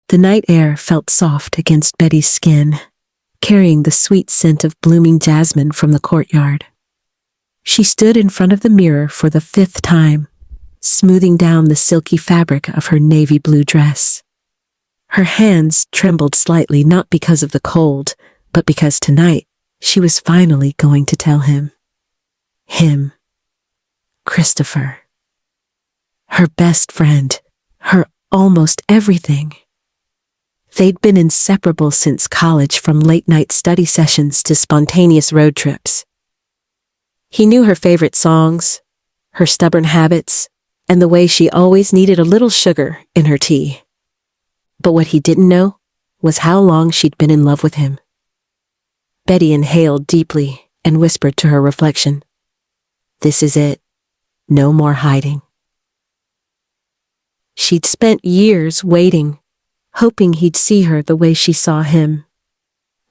The night air felt soft against Betty's skin, carrying the sweet scent of blooming jasmine from the courtyard. She stood in front of the mirror for the 5th time, smoothing down the silky fabric of her navy blue dress. Her hands trembled slightly, not because of the cold, but because tonight she was finally going to tell him. Him. Christopher. Her best friend. Her almost everything. They'd been inseparable since college, from late-night study sessions to spontaneous road trips. He knew her favorite songs, her stubborn habits, and the way she always needed a little sugar in her tea. But what he didn't know was how long she'd been in love with him. Betty inhaled deeply and whispered to her reflection, "This is it. No more hiding." She'd spent years waiting, hoping he'd see her the way she saw him.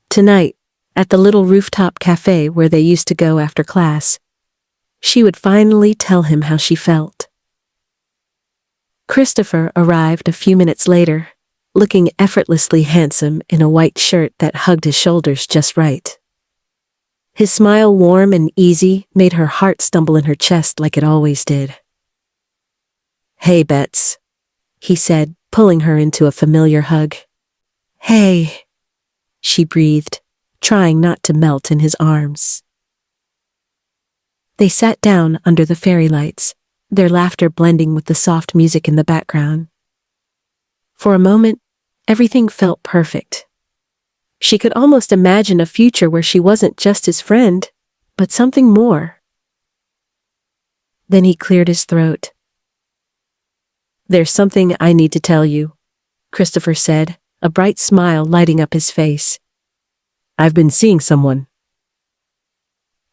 Tonight, at the little rooftop cafe where they used to go after class, she would finally tell him how she felt. Christopher arrived a few minutes later, looking effortlessly handsome in a white shirt that hugged his shoulders just right. His smile, warm and easy, made her heart stumble in her chest like it always did. "Hey, Bets," he said, pulling her into a familiar hug. "Hey," she breathed, trying not to melt in his arms. They sat down under the fairy lights, their laughter blending with the soft music in the background. For a moment, everything felt perfect. She could almost imagine a future where she wasn't just his friend, but something more. Then he cleared his throat. "There's something I need to tell you," Christopher said, a bright smile lighting up his face. "I've been seeing someone."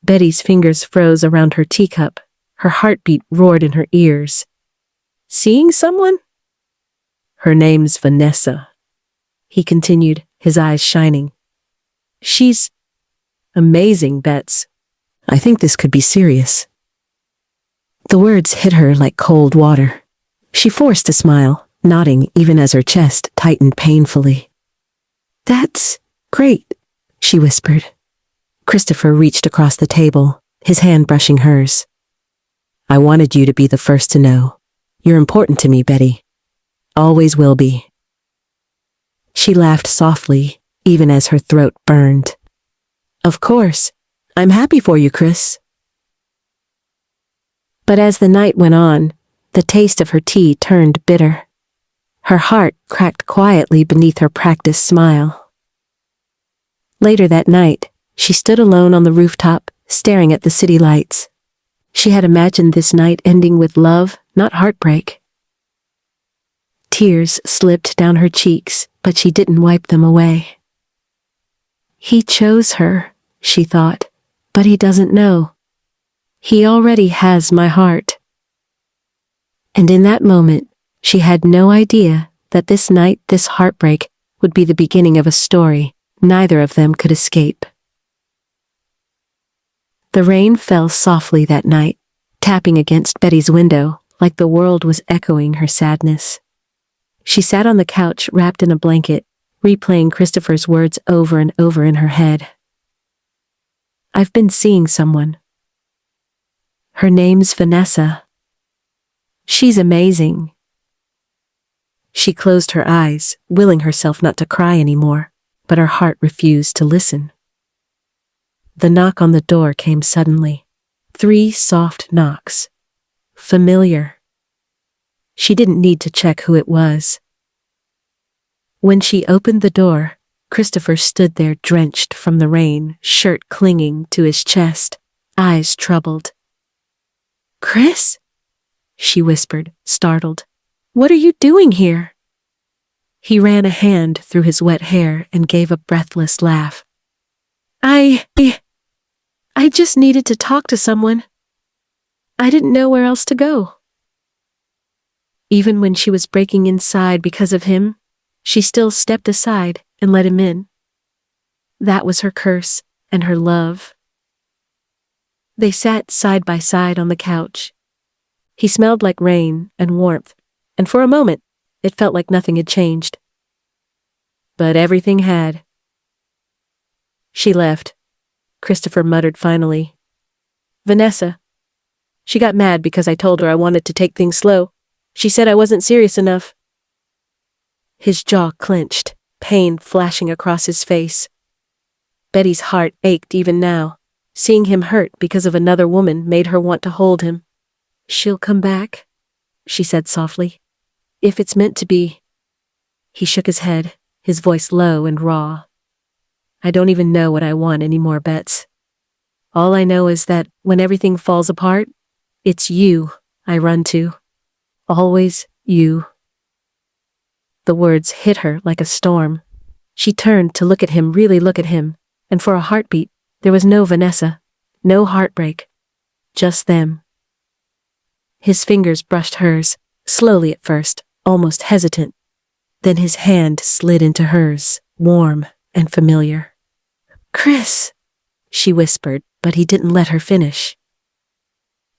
Betty's fingers froze around her teacup. Her heartbeat roared in her ears. "Seeing someone?" "Her name's Vanessa," he continued, his eyes shining. "She's amazing, Bets. I think this could be serious." The words hit her like cold water. She forced a smile, nodding even as her chest tightened painfully. "That's great," she whispered. Christopher reached across the table, his hand brushing hers. "I wanted you to be the first to know. You're important to me, Betty. Always will be." She laughed softly, even as her throat burned. "Of course. I'm happy for you, Chris." But as the night went on, the taste of her tea turned bitter. Her heart cracked quietly beneath her practiced smile. Later that night, she stood alone on the rooftop, staring at the city lights. She had imagined this night ending with love, not heartbreak. Tears slipped down her cheeks, but she didn't wipe them away. He chose her, she thought, but he doesn't know. He already has my heart. And in that moment, she had no idea that this night, this heartbreak, would be the beginning of a story neither of them could escape. The rain fell softly that night, tapping against Betty's window like the world was echoing her sadness. She sat on the couch wrapped in a blanket, replaying Christopher's words over and over in her head. "I've been seeing someone. Her name's Vanessa. She's amazing." She closed her eyes, willing herself not to cry anymore, but her heart refused to listen. The knock on the door came suddenly. 3 soft knocks. Familiar. She didn't need to check who it was. When she opened the door, Christopher stood there drenched from the rain, shirt clinging to his chest, eyes troubled. "Chris?" she whispered, startled. "What are you doing here?" He ran a hand through his wet hair and gave a breathless laugh. I just needed to talk to someone. I didn't know where else to go." Even when she was breaking inside because of him, she still stepped aside and let him in. That was her curse and her love. They sat side by side on the couch. He smelled like rain and warmth, and for a moment, it felt like nothing had changed. but everything had. She left. Christopher muttered finally. Vanessa. She got mad because I told her I wanted to take things slow. She said I wasn't serious enough. His jaw clenched, pain flashing across his face. Betty's heart ached even now. Seeing him hurt because of another woman made her want to hold him. She'll come back, she said softly. If it's meant to be. He shook his head, his voice low and raw. I don't even know what I want anymore, Bets. All I know is that when everything falls apart, it's you I run to. Always you. The words hit her like a storm. She turned to look at him, really look at him, and for a heartbeat, there was no Vanessa, no heartbreak, just them. His fingers brushed hers, slowly at first, almost hesitant. Then his hand slid into hers, warm and familiar. Chris, she whispered, but he didn't let her finish.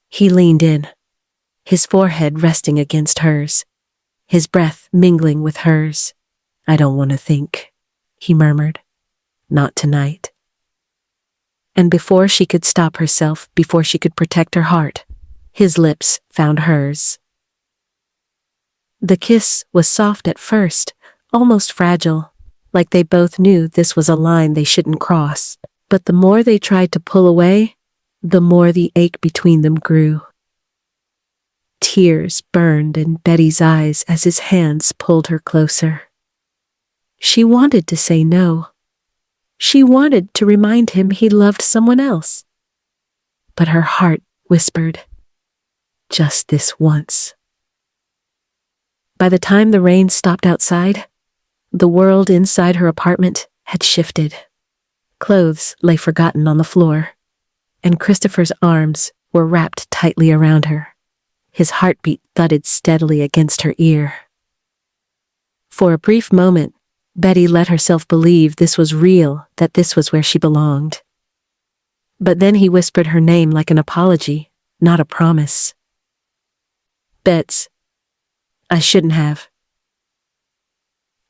He leaned in, his forehead resting against hers, his breath mingling with hers. I don't want to think, he murmured. Not tonight. And before she could stop herself, before she could protect her heart, his lips found hers. The kiss was soft at first, almost fragile, like they both knew this was a line they shouldn't cross. But the more they tried to pull away, the more the ache between them grew. Tears burned in Betty's eyes as his hands pulled her closer. She wanted to say no. She wanted to remind him he loved someone else. But her heart whispered, just this once. By the time the rain stopped outside, the world inside her apartment had shifted. Clothes lay forgotten on the floor, and Christopher's arms were wrapped tightly around her. His heartbeat thudded steadily against her ear. For a brief moment, Betty let herself believe this was real, that this was where she belonged. But then he whispered her name like an apology, not a promise. Bets. I shouldn't have.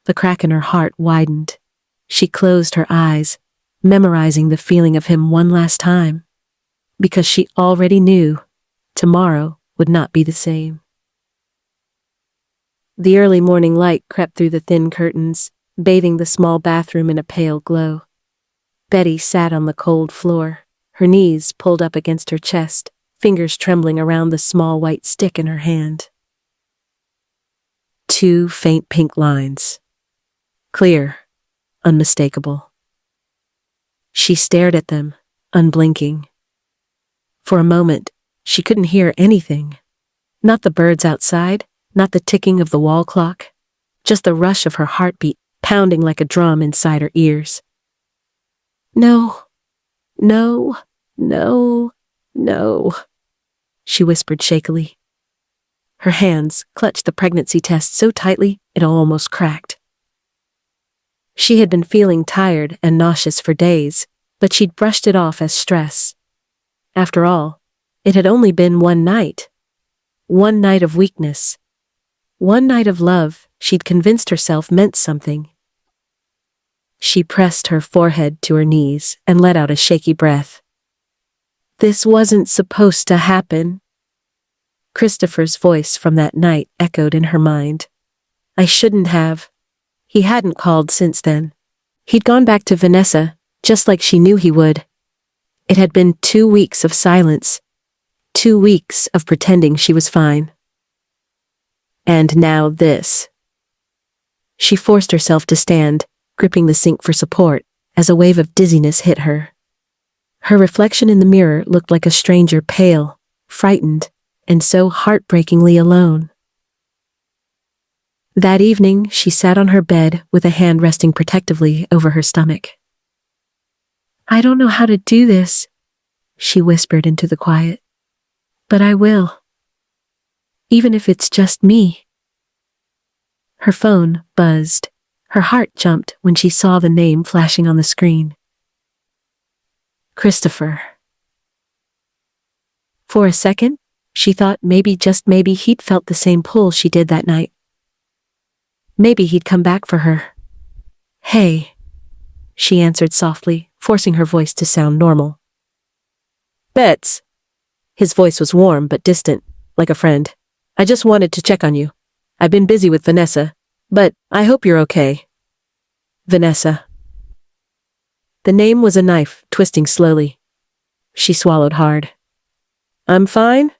The crack in her heart widened. She closed her eyes, memorizing the feeling of him one last time, because she already knew tomorrow would not be the same. The early morning light crept through the thin curtains, bathing the small bathroom in a pale glow. Betty sat on the cold floor, her knees pulled up against her chest, fingers trembling around the small white stick in her hand. 2 faint pink lines. Clear, unmistakable. She stared at them, unblinking. For a moment, she couldn't hear anything. Not the birds outside, not the ticking of the wall clock, just the rush of her heartbeat pounding like a drum inside her ears. No, no, no, no, she whispered shakily. Her hands clutched the pregnancy test so tightly it almost cracked. She had been feeling tired and nauseous for days, but she'd brushed it off as stress. After all, it had only been one night. One night of weakness. One night of love she'd convinced herself meant something. She pressed her forehead to her knees and let out a shaky breath. This wasn't supposed to happen. Christopher's voice from that night echoed in her mind. I shouldn't have. He hadn't called since then. He'd gone back to Vanessa, just like she knew he would. It had been 2 weeks of silence. 2 weeks of pretending she was fine. And now this. She forced herself to stand, gripping the sink for support, as a wave of dizziness hit her. Her reflection in the mirror looked like a stranger, pale, frightened, and so heartbreakingly alone. That evening, she sat on her bed with a hand resting protectively over her stomach. I don't know how to do this, she whispered into the quiet. But I will. Even if it's just me. Her phone buzzed. Her heart jumped when she saw the name flashing on the screen. Christopher. For a second, she thought maybe, just maybe, he'd felt the same pull she did that night. Maybe he'd come back for her. Hey, she answered softly, forcing her voice to sound normal. Bets. His voice was warm but distant, like a friend. I just wanted to check on you. I've been busy with Vanessa, but I hope you're okay. Vanessa. The name was a knife, twisting slowly. She swallowed hard. I'm fine?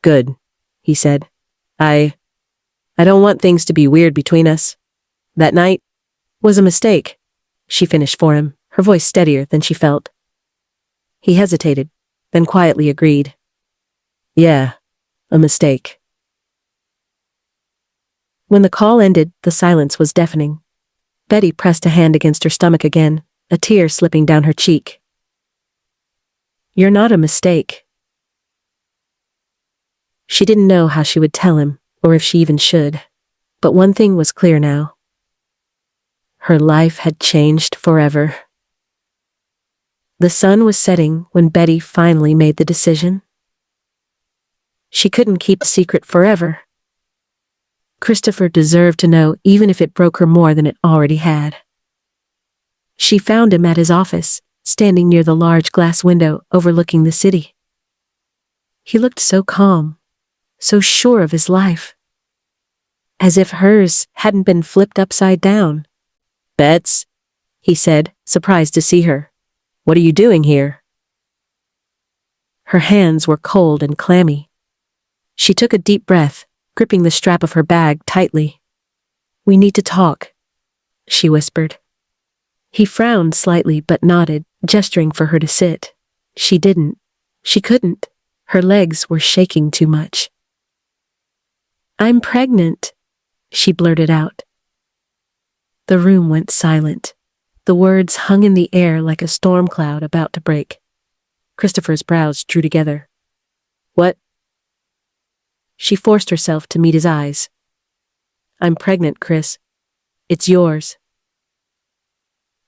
Good, he said. I don't want things to be weird between us. That night was a mistake, she finished for him, her voice steadier than she felt. He hesitated, then quietly agreed. Yeah, a mistake. When the call ended, the silence was deafening. Betty pressed a hand against her stomach again, a tear slipping down her cheek. You're not a mistake. She didn't know how she would tell him, or if she even should. But one thing was clear now. Her life had changed forever. The sun was setting when Betty finally made the decision. She couldn't keep a secret forever. Christopher deserved to know, even if it broke her more than it already had. She found him at his office, standing near the large glass window overlooking the city. He looked so calm, so sure of his life. As if hers hadn't been flipped upside down. Bets, he said, surprised to see her. What are you doing here? Her hands were cold and clammy. She took a deep breath, gripping the strap of her bag tightly. We need to talk, she whispered. He frowned slightly but nodded, gesturing for her to sit. She didn't. She couldn't. Her legs were shaking too much. I'm pregnant, she blurted out. The room went silent. The words hung in the air like a storm cloud about to break. Christopher's brows drew together. What? She forced herself to meet his eyes. I'm pregnant, Chris. It's yours.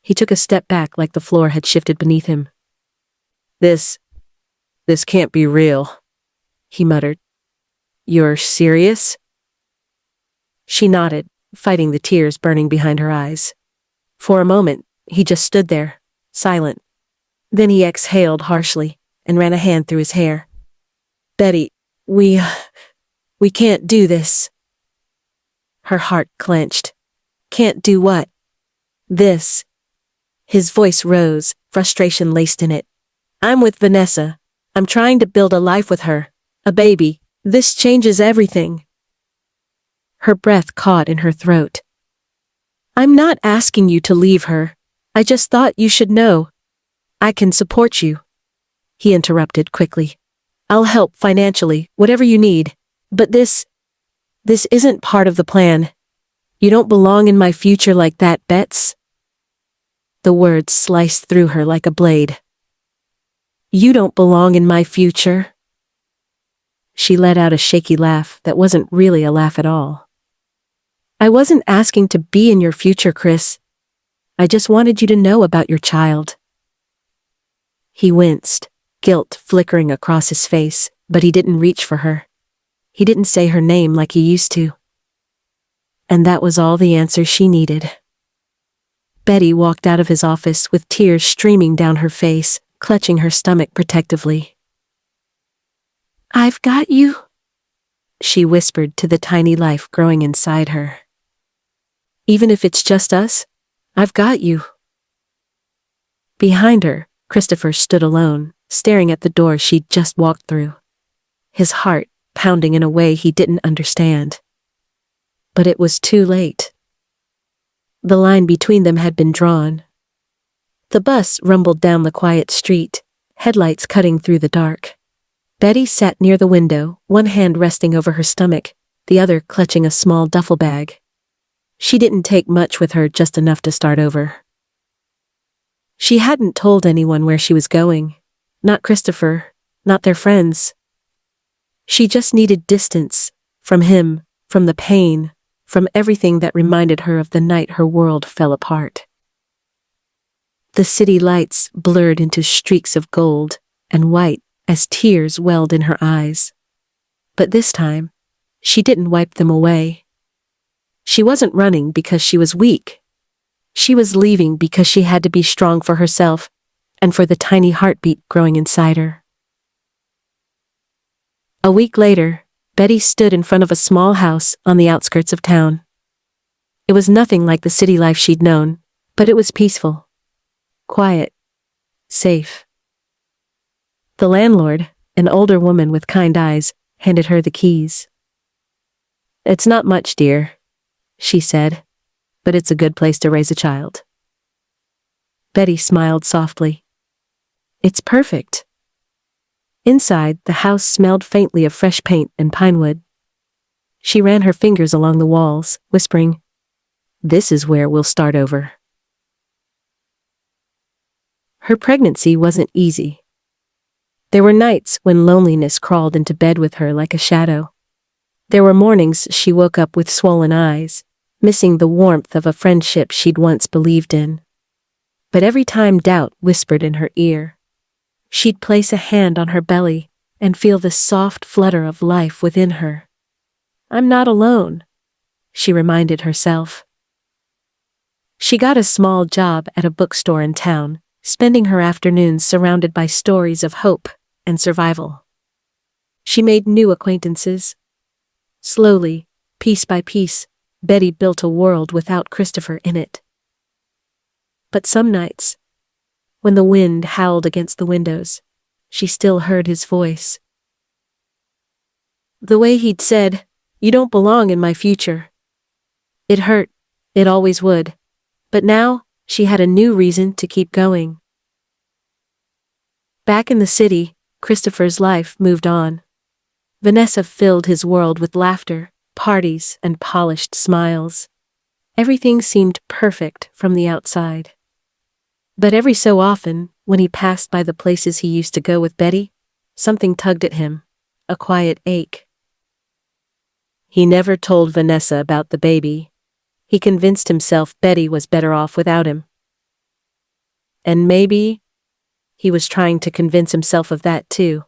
He took a step back like the floor had shifted beneath him. This can't be real, he muttered. You're serious? She nodded, fighting the tears burning behind her eyes. For a moment, he just stood there, silent. Then he exhaled harshly and ran a hand through his hair. Betty, we can't do this. Her heart clenched. Can't do what? This. His voice rose, frustration laced in it. I'm with Vanessa. I'm trying to build a life with her. A baby. This changes everything. Her breath caught in her throat. I'm not asking you to leave her. I just thought you should know. I can support you. He interrupted quickly. I'll help financially, whatever you need. But this isn't part of the plan. You don't belong in my future like that, Bets. The words sliced through her like a blade. You don't belong in my future. She let out a shaky laugh that wasn't really a laugh at all. I wasn't asking to be in your future, Chris. I just wanted you to know about your child. He winced, guilt flickering across his face, but he didn't reach for her. He didn't say her name like he used to. And that was all the answer she needed. Betty walked out of his office with tears streaming down her face, clutching her stomach protectively. I've got you, she whispered to the tiny life growing inside her. Even if it's just us, I've got you. Behind her, Christopher stood alone, staring at the door she'd just walked through. His heart pounding in a way he didn't understand. But it was too late. The line between them had been drawn. The bus rumbled down the quiet street, headlights cutting through the dark. Betty sat near the window, one hand resting over her stomach, the other clutching a small duffel bag. She didn't take much with her, just enough to start over. She hadn't told anyone where she was going. Not Christopher, not their friends. She just needed distance, from him, from the pain, from everything that reminded her of the night her world fell apart. The city lights blurred into streaks of gold and white as tears welled in her eyes. But this time, she didn't wipe them away. She wasn't running because she was weak. She was leaving because she had to be strong for herself and for the tiny heartbeat growing inside her. A week later, Betty stood in front of a small house on the outskirts of town. It was nothing like the city life she'd known, but it was peaceful, quiet, safe. The landlord, an older woman with kind eyes, handed her the keys. "It's not much, dear," she said, "but it's a good place to raise a child." Betty smiled softly. "It's perfect." Inside, the house smelled faintly of fresh paint and pine wood. She ran her fingers along the walls, whispering, "This is where we'll start over." Her pregnancy wasn't easy. There were nights when loneliness crawled into bed with her like a shadow. There were mornings she woke up with swollen eyes, missing the warmth of a friendship she'd once believed in. But every time doubt whispered in her ear, she'd place a hand on her belly and feel the soft flutter of life within her. "I'm not alone," she reminded herself. She got a small job at a bookstore in town, spending her afternoons surrounded by stories of hope and survival. She made new acquaintances. Slowly, piece by piece, Betty built a world without Christopher in it. But some nights, when the wind howled against the windows, she still heard his voice. The way he'd said, "You don't belong in my future." It hurt, it always would. But now, she had a new reason to keep going. Back in the city, Christopher's life moved on. Vanessa filled his world with laughter, parties, and polished smiles. Everything seemed perfect from the outside. But every so often, when he passed by the places he used to go with Betty, something tugged at him, a quiet ache. He never told Vanessa about the baby. He convinced himself Betty was better off without him. And maybe he was trying to convince himself of that too.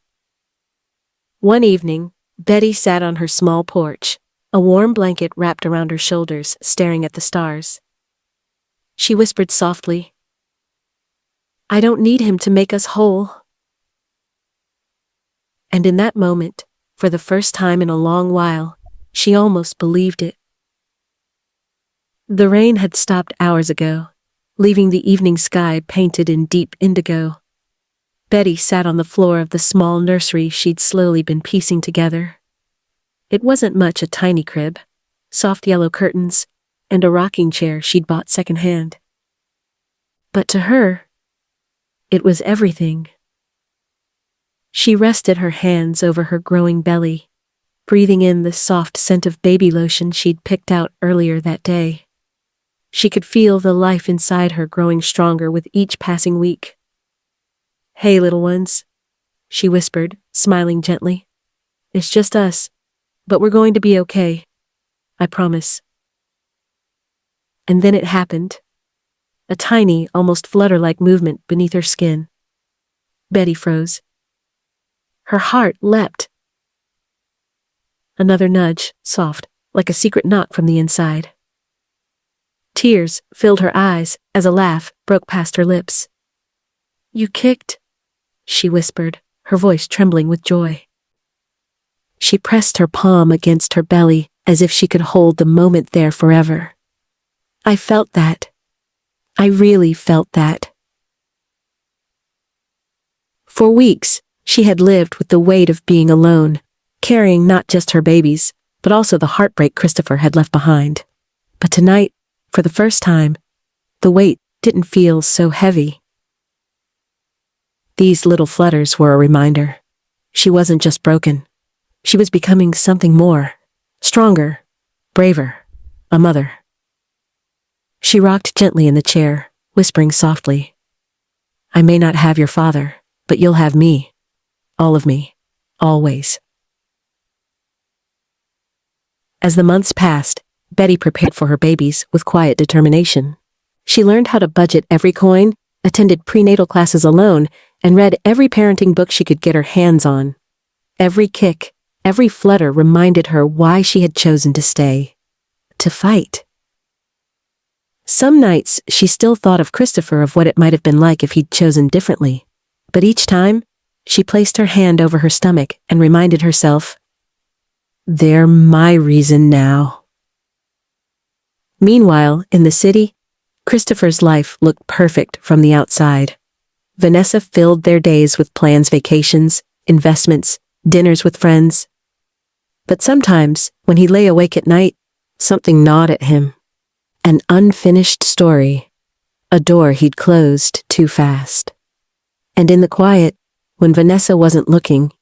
One evening, Betty sat on her small porch, a warm blanket wrapped around her shoulders, staring at the stars. She whispered softly, "I don't need him to make us whole." And in that moment, for the first time in a long while, she almost believed it. The rain had stopped hours ago, leaving the evening sky painted in deep indigo. Betty sat on the floor of the small nursery she'd slowly been piecing together. It wasn't much, a tiny crib, soft yellow curtains, and a rocking chair she'd bought secondhand. But to her, it was everything. She rested her hands over her growing belly, breathing in the soft scent of baby lotion she'd picked out earlier that day. She could feel the life inside her growing stronger with each passing week. "Hey, little ones," she whispered, smiling gently. "It's just us, but we're going to be okay. I promise." And then it happened. A tiny, almost flutter-like movement beneath her skin. Betty froze. Her heart leapt. Another nudge, soft, like a secret knock from the inside. Tears filled her eyes as a laugh broke past her lips. "You kicked," she whispered, her voice trembling with joy. She pressed her palm against her belly as if she could hold the moment there forever. "I felt that. I really felt that." For weeks, she had lived with the weight of being alone, carrying not just her babies, but also the heartbreak Christopher had left behind. But tonight, for the first time, the weight didn't feel so heavy. These little flutters were a reminder. She wasn't just broken. She was becoming something more, stronger, braver, a mother. She rocked gently in the chair, whispering softly, "I may not have your father, but you'll have me. All of me. Always." As the months passed, Betty prepared for her babies with quiet determination. She learned how to budget every coin, attended prenatal classes alone, and read every parenting book she could get her hands on. Every kick, every flutter reminded her why she had chosen to stay. To fight. Some nights she still thought of Christopher, of what it might have been like if he'd chosen differently. But each time, she placed her hand over her stomach and reminded herself, "They're my reason now." Meanwhile, in the city, Christopher's life looked perfect from the outside. Vanessa filled their days with plans, vacations, investments, dinners with friends. But sometimes, when he lay awake at night, something gnawed at him. An unfinished story. A door he'd closed too fast. And in the quiet, when Vanessa wasn't looking,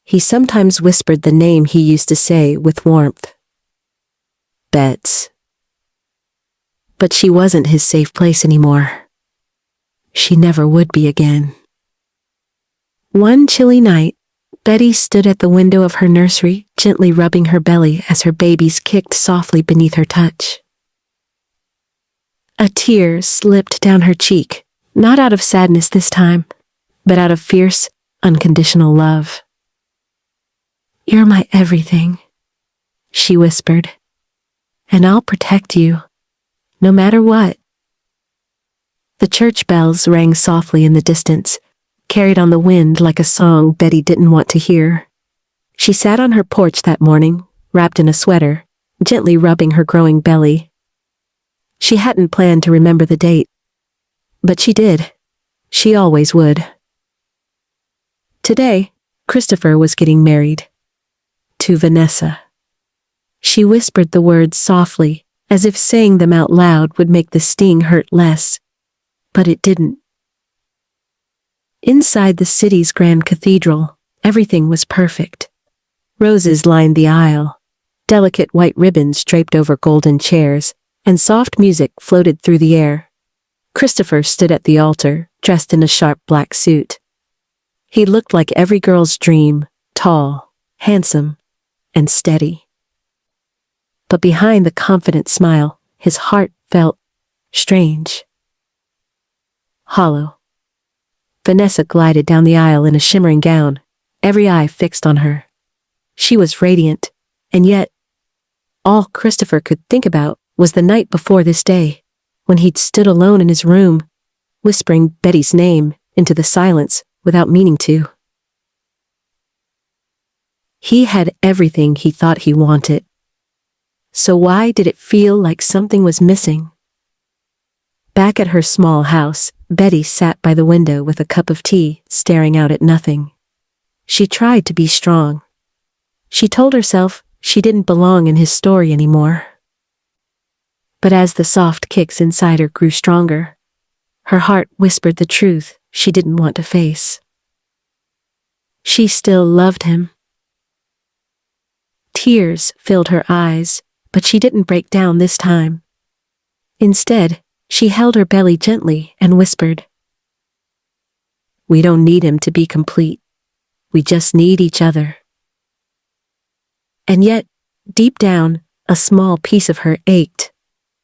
he sometimes whispered the name he used to say with warmth. Betts. But she wasn't his safe place anymore. She never would be again. One chilly night, Betty stood at the window of her nursery, gently rubbing her belly as her babies kicked softly beneath her touch. A tear slipped down her cheek, not out of sadness this time, but out of fierce, unconditional love. "You're my everything," she whispered, "and I'll protect you, no matter what." The church bells rang softly in the distance, carried on the wind like a song Betty didn't want to hear. She sat on her porch that morning, wrapped in a sweater, gently rubbing her growing belly. She hadn't planned to remember the date, but she did. She always would. Today, Christopher was getting married. To Vanessa. She whispered the words softly, as if saying them out loud would make the sting hurt less. But it didn't. Inside the city's grand cathedral, everything was perfect. Roses lined the aisle, delicate white ribbons draped over golden chairs, and soft music floated through the air. Christopher stood at the altar, dressed in a sharp black suit. He looked like every girl's dream, tall, handsome, and steady. But behind the confident smile, his heart felt strange. Hollow. Vanessa glided down the aisle in a shimmering gown, every eye fixed on her. She was radiant, and yet, all Christopher could think about was the night before this day, when he'd stood alone in his room, whispering Betty's name into the silence without meaning to. He had everything he thought he wanted. So why did it feel like something was missing? Back at her small house, Betty sat by the window with a cup of tea, staring out at nothing. She tried to be strong. She told herself she didn't belong in his story anymore. But as the soft kicks inside her grew stronger, her heart whispered the truth she didn't want to face. She still loved him. Tears filled her eyes, but she didn't break down this time. Instead, she held her belly gently and whispered, "We don't need him to be complete. We just need each other." And yet, deep down, a small piece of her ached.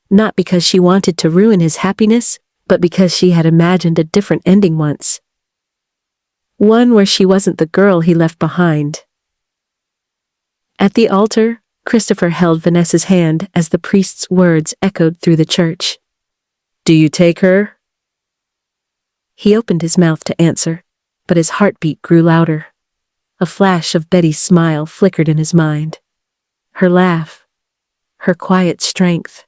Not because she wanted to ruin his happiness, but because she had imagined a different ending once. One where she wasn't the girl he left behind. At the altar, Christopher held Vanessa's hand as the priest's words echoed through the church. "Do you take her?" He opened his mouth to answer, but his heartbeat grew louder. A flash of Betty's smile flickered in his mind. Her laugh. Her quiet strength.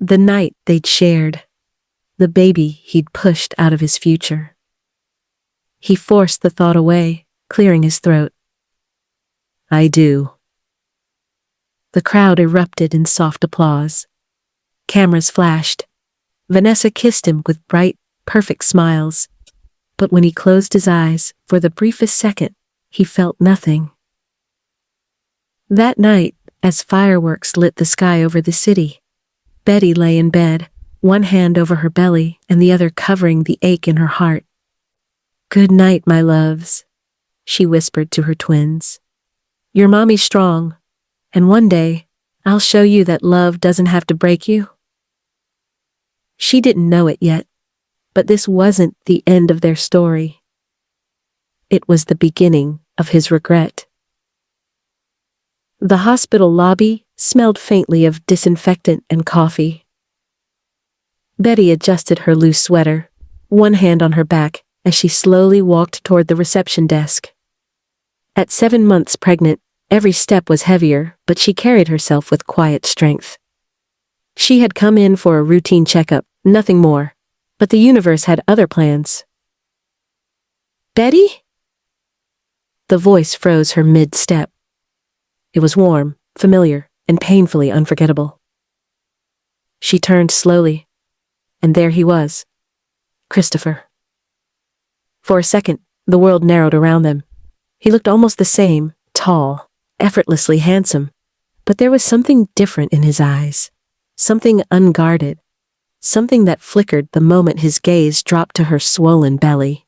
The night they'd shared. The baby he'd pushed out of his future. He forced the thought away, clearing his throat. "I do." The crowd erupted in soft applause. Cameras flashed. Vanessa kissed him with bright, perfect smiles. But when he closed his eyes, for the briefest second, he felt nothing. That night, as fireworks lit the sky over the city, Betty lay in bed, one hand over her belly and the other covering the ache in her heart. "Good night, my loves," she whispered to her twins. "Your mommy's strong, and one day, I'll show you that love doesn't have to break you." She didn't know it yet, but this wasn't the end of their story. It was the beginning of his regret. The hospital lobby smelled faintly of disinfectant and coffee. Betty adjusted her loose sweater, one hand on her back, as she slowly walked toward the reception desk. At 7 months pregnant, every step was heavier, but she carried herself with quiet strength. She had come in for a routine checkup, nothing more, but the universe had other plans. "Betty?" The voice froze her mid-step. It was warm, familiar, and painfully unforgettable. She turned slowly, and there he was, Christopher. For a second, the world narrowed around them. He looked almost the same, tall, effortlessly handsome, but there was something different in his eyes, something unguarded, something that flickered the moment his gaze dropped to her swollen belly.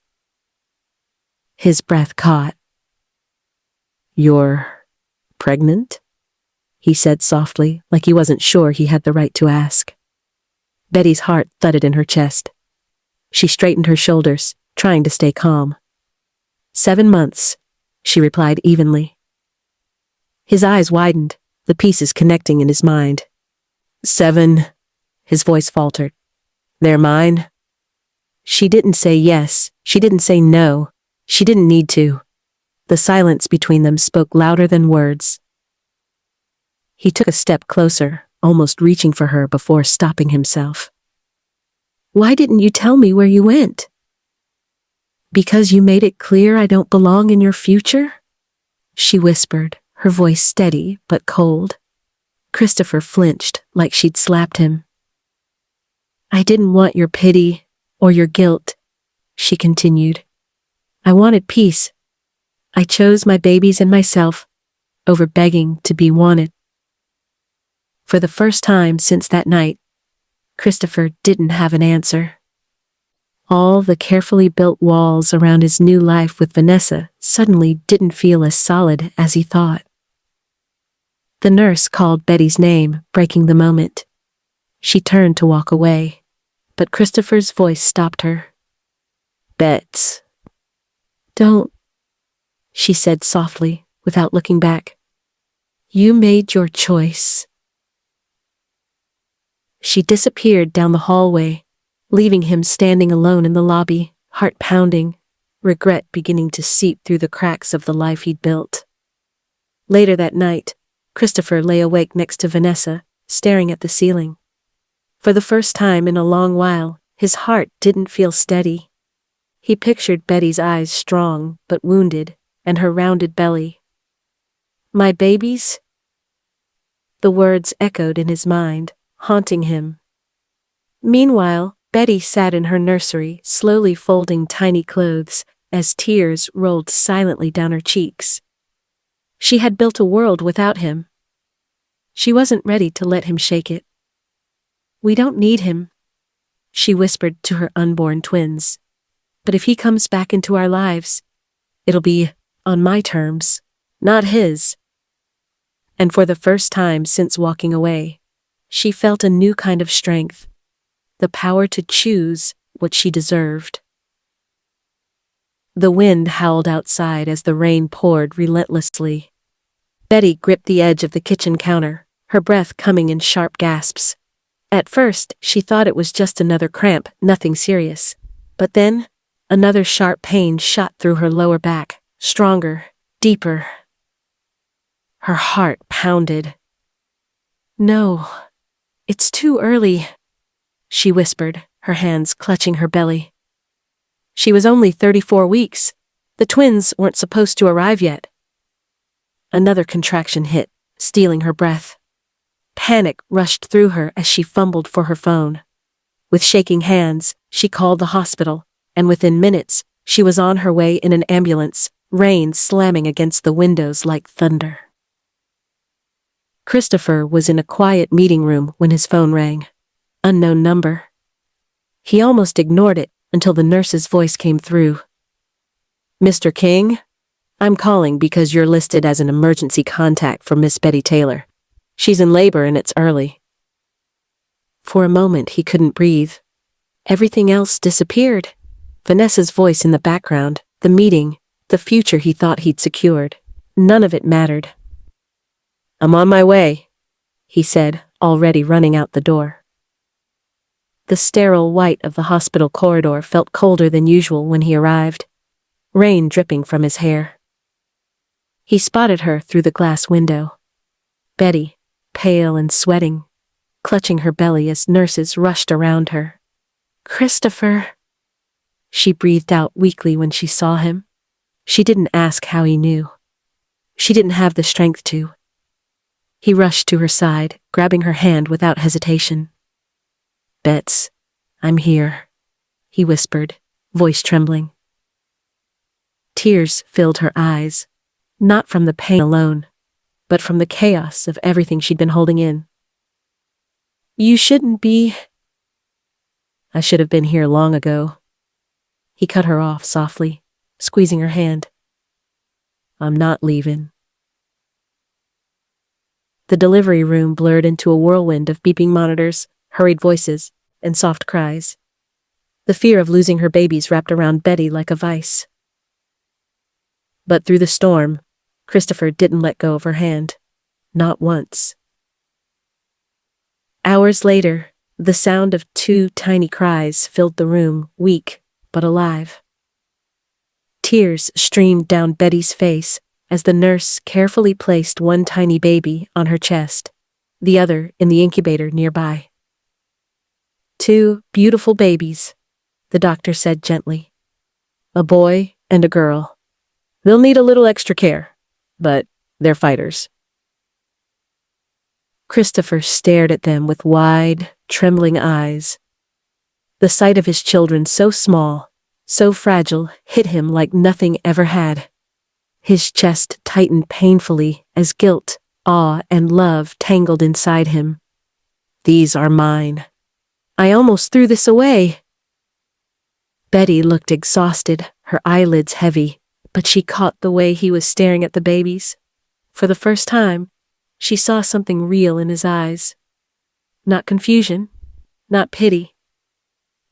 His breath caught. "You're pregnant?" he said softly, like he wasn't sure he had the right to ask. Betty's heart thudded in her chest. She straightened her shoulders, trying to stay calm. 7 months, she replied evenly. His eyes widened, the pieces connecting in his mind. 7, his voice faltered. "They're mine?" She didn't say yes, she didn't say no, she didn't need to. The silence between them spoke louder than words. He took a step closer, almost reaching for her before stopping himself. "Why didn't you tell me where you went?" "Because you made it clear I don't belong in your future?" she whispered, her voice steady but cold. Christopher flinched like she'd slapped him. "I didn't want your pity or your guilt," she continued. "I wanted peace. I chose my babies and myself over begging to be wanted." For the first time since that night, Christopher didn't have an answer. All the carefully built walls around his new life with Vanessa suddenly didn't feel as solid as he thought. The nurse called Betty's name, breaking the moment. She turned to walk away, but Christopher's voice stopped her. "Bets." "Don't," she said softly, without looking back. "You made your choice." She disappeared down the hallway, leaving him standing alone in the lobby, heart pounding, regret beginning to seep through the cracks of the life he'd built. Later that night, Christopher lay awake next to Vanessa, staring at the ceiling. For the first time in a long while, his heart didn't feel steady. He pictured Betty's eyes strong but wounded, and her rounded belly. "My babies?" The words echoed in his mind, haunting him. Meanwhile, Betty sat in her nursery, slowly folding tiny clothes, as tears rolled silently down her cheeks. She had built a world without him. She wasn't ready to let him shake it. "We don't need him," she whispered to her unborn twins. "But if he comes back into our lives, it'll be on my terms, not his." And for the first time since walking away, she felt a new kind of strength, the power to choose what she deserved. The wind howled outside as the rain poured relentlessly. Betty gripped the edge of the kitchen counter, her breath coming in sharp gasps. At first, she thought it was just another cramp, nothing serious. But then, another sharp pain shot through her lower back, stronger, deeper. Her heart pounded. "No, it's too early," she whispered, her hands clutching her belly. She was only 34 weeks. The twins weren't supposed to arrive yet. Another contraction hit, stealing her breath. Panic rushed through her as she fumbled for her phone. With shaking hands, she called the hospital, and within minutes, she was on her way in an ambulance, rain slamming against the windows like thunder. Christopher was in a quiet meeting room when his phone rang. Unknown number. He almost ignored it until the nurse's voice came through. "Mr. King? I'm calling because you're listed as an emergency contact for Miss Betty Taylor. She's in labor and it's early." For a moment he couldn't breathe. Everything else disappeared. Vanessa's voice in the background, the meeting, the future he thought he'd secured. None of it mattered. "I'm on my way," he said, already running out the door. The sterile white of the hospital corridor felt colder than usual when he arrived, rain dripping from his hair. He spotted her through the glass window. Betty, pale and sweating, clutching her belly as nurses rushed around her. "Christopher," she breathed out weakly when she saw him. She didn't ask how he knew. She didn't have the strength to. He rushed to her side, grabbing her hand without hesitation. "Bets, I'm here," he whispered, voice trembling. Tears filled her eyes, not from the pain alone, but from the chaos of everything she'd been holding in. "You shouldn't be." "I should have been here long ago." He cut her off softly, squeezing her hand. "I'm not leaving." The delivery room blurred into a whirlwind of beeping monitors, hurried voices, and soft cries. The fear of losing her babies wrapped around Betty like a vice. But through the storm, Christopher didn't let go of her hand. Not once. Hours later, the sound of 2 tiny cries filled the room, weak but alive. Tears streamed down Betty's face as the nurse carefully placed one tiny baby on her chest, the other in the incubator nearby. 2 beautiful babies, the doctor said gently. A boy and a girl. They'll need a little extra care, but they're fighters. Christopher stared at them with wide, trembling eyes. The sight of his children so small, so fragile, hit him like nothing ever had. His chest tightened painfully as guilt, awe, and love tangled inside him. "These are mine. I almost threw this away." Betty looked exhausted, her eyelids heavy, but she caught the way he was staring at the babies. For the first time, she saw something real in his eyes. Not confusion, not pity,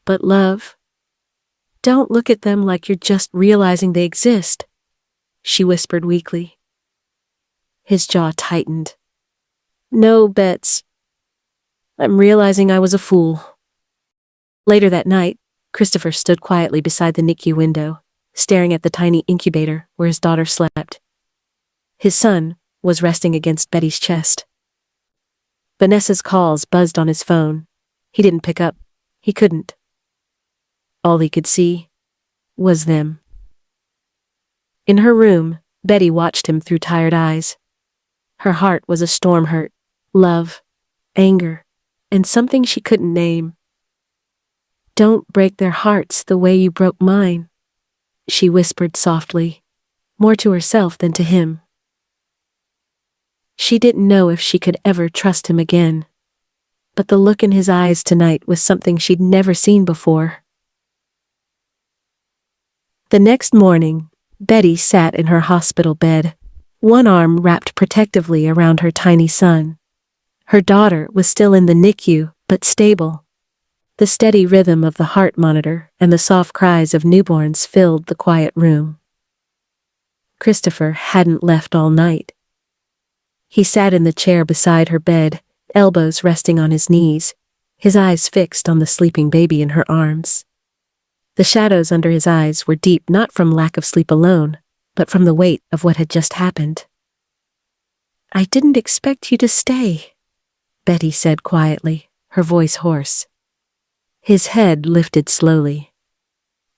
but love. "Don't look at them like you're just realizing they exist," she whispered weakly. His jaw tightened. "No, Bets. I'm realizing I was a fool." Later that night, Christopher stood quietly beside the NICU window, staring at the tiny incubator where his daughter slept. His son was resting against Betty's chest. Vanessa's calls buzzed on his phone. He didn't pick up. He couldn't. All he could see was them. In her room, Betty watched him through tired eyes. Her heart was a storm hurt, love, anger, and something she couldn't name. "Don't break their hearts the way you broke mine," she whispered softly, more to herself than to him. She didn't know if she could ever trust him again, but the look in his eyes tonight was something she'd never seen before. The next morning, Betty sat in her hospital bed, one arm wrapped protectively around her tiny son. Her daughter was still in the NICU, but stable. The steady rhythm of the heart monitor and the soft cries of newborns filled the quiet room. Christopher hadn't left all night. He sat in the chair beside her bed, elbows resting on his knees, his eyes fixed on the sleeping baby in her arms. The shadows under his eyes were deep not from lack of sleep alone, but from the weight of what had just happened. "I didn't expect you to stay," Betty said quietly, her voice hoarse. His head lifted slowly.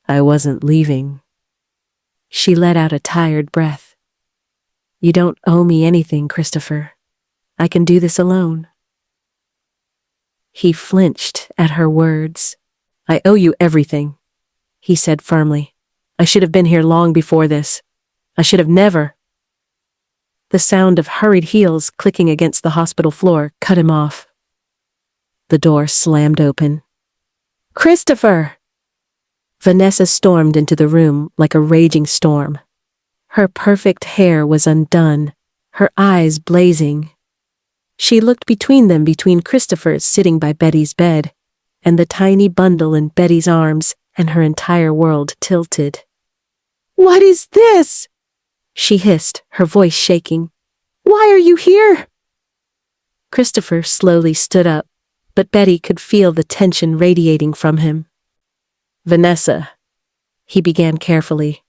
"I wasn't leaving." She let out a tired breath. "You don't owe me anything, Christopher. I can do this alone." He flinched at her words. "I owe you everything," he said firmly. "I should have been here long before this. I should have never." The sound of hurried heels clicking against the hospital floor cut him off. The door slammed open. "Christopher!" Vanessa stormed into the room like a raging storm. Her perfect hair was undone, her eyes blazing. She looked between them, between Christopher's sitting by Betty's bed, and the tiny bundle in Betty's arms, and her entire world tilted. "What is this?" she hissed, her voice shaking. "Why are you here?" Christopher slowly stood up, but Betty could feel the tension radiating from him. "Vanessa," he began carefully.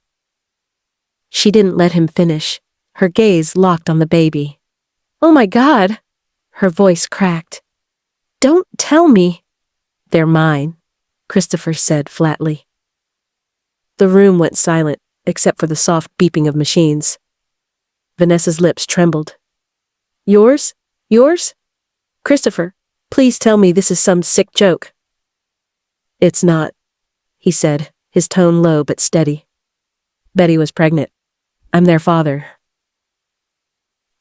She didn't let him finish, her gaze locked on the baby. "Oh my God!" Her voice cracked. "Don't tell me." "They're mine," Christopher said flatly. The room went silent, except for the soft beeping of machines. Vanessa's lips trembled. "Yours? Yours? Christopher, please tell me this is some sick joke." "It's not," he said, his tone low but steady. "Betty was pregnant. I'm their father."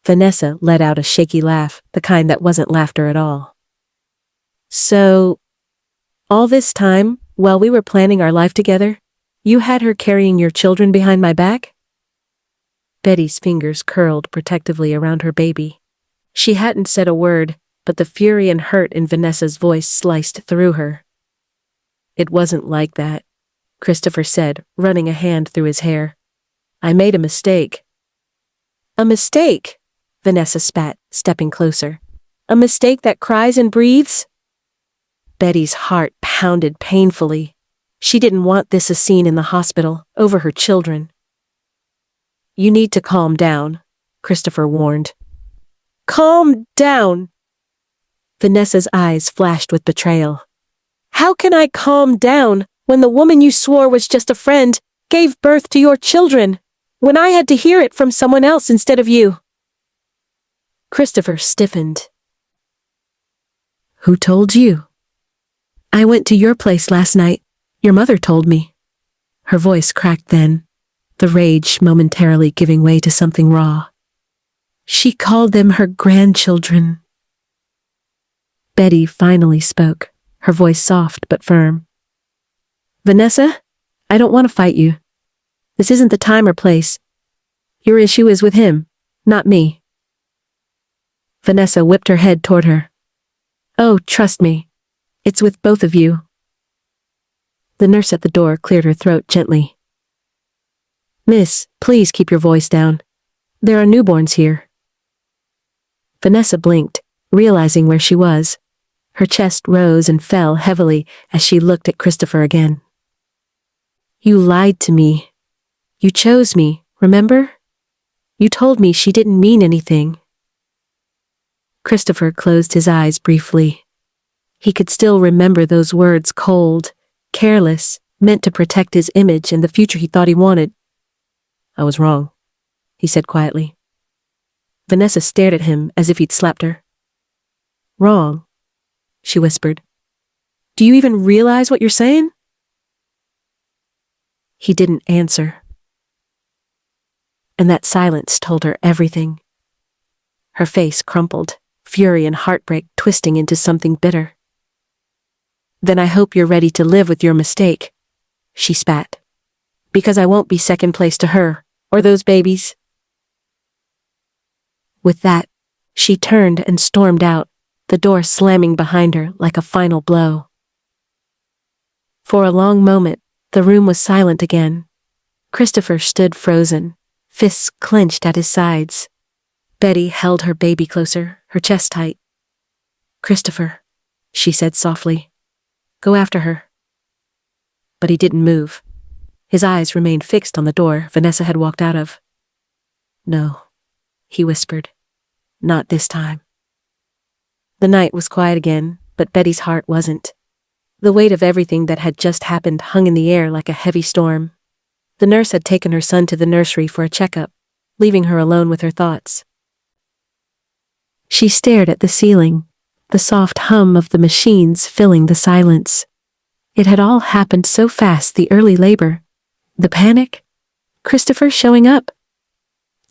Vanessa let out a shaky laugh, the kind that wasn't laughter at all. "So, all this time, while we were planning our life together, you had her carrying your children behind my back?" Betty's fingers curled protectively around her baby. She hadn't said a word, but the fury and hurt in Vanessa's voice sliced through her. "It wasn't like that," Christopher said, running a hand through his hair. "I made a mistake." "A mistake?" Vanessa spat, stepping closer. "A mistake that cries and breathes?" Betty's heart pounded painfully. She didn't want this a scene in the hospital, over her children. "You need to calm down," Christopher warned. "Calm down!" Vanessa's eyes flashed with betrayal. "How can I calm down when the woman you swore was just a friend gave birth to your children, when I had to hear it from someone else instead of you?" Christopher stiffened. "Who told you?" "I went to your place last night. Your mother told me." Her voice cracked then, the rage momentarily giving way to something raw. "She called them her grandchildren." Betty finally spoke, her voice soft but firm. "Vanessa, I don't want to fight you. This isn't the time or place. Your issue is with him, not me." Vanessa whipped her head toward her. "Oh, trust me. It's with both of you." The nurse at the door cleared her throat gently. "Miss, please keep your voice down. There are newborns here." Vanessa blinked, realizing where she was. Her chest rose and fell heavily as she looked at Christopher again. "You lied to me. You chose me, remember? You told me she didn't mean anything." Christopher closed his eyes briefly. He could still remember those words, cold, careless, meant to protect his image and the future he thought he wanted. "I was wrong," he said quietly. Vanessa stared at him as if he'd slapped her. "Wrong?" she whispered. "Do you even realize what you're saying?" He didn't answer. And that silence told her everything. Her face crumpled, fury and heartbreak twisting into something bitter. "Then I hope you're ready to live with your mistake," she spat. "Because I won't be second place to her, or those babies." With that, she turned and stormed out, the door slamming behind her like a final blow. For a long moment, the room was silent again. Christopher stood frozen, fists clenched at his sides. Betty held her baby closer, her chest tight. "Christopher," she said softly, "go after her." But he didn't move. His eyes remained fixed on the door Vanessa had walked out of. "No," he whispered. "Not this time." The night was quiet again, but Betty's heart wasn't. The weight of everything that had just happened hung in the air like a heavy storm. The nurse had taken her son to the nursery for a checkup, leaving her alone with her thoughts. She stared at the ceiling, the soft hum of the machines filling the silence. It had all happened so fast, the early labor, the panic, Christopher showing up,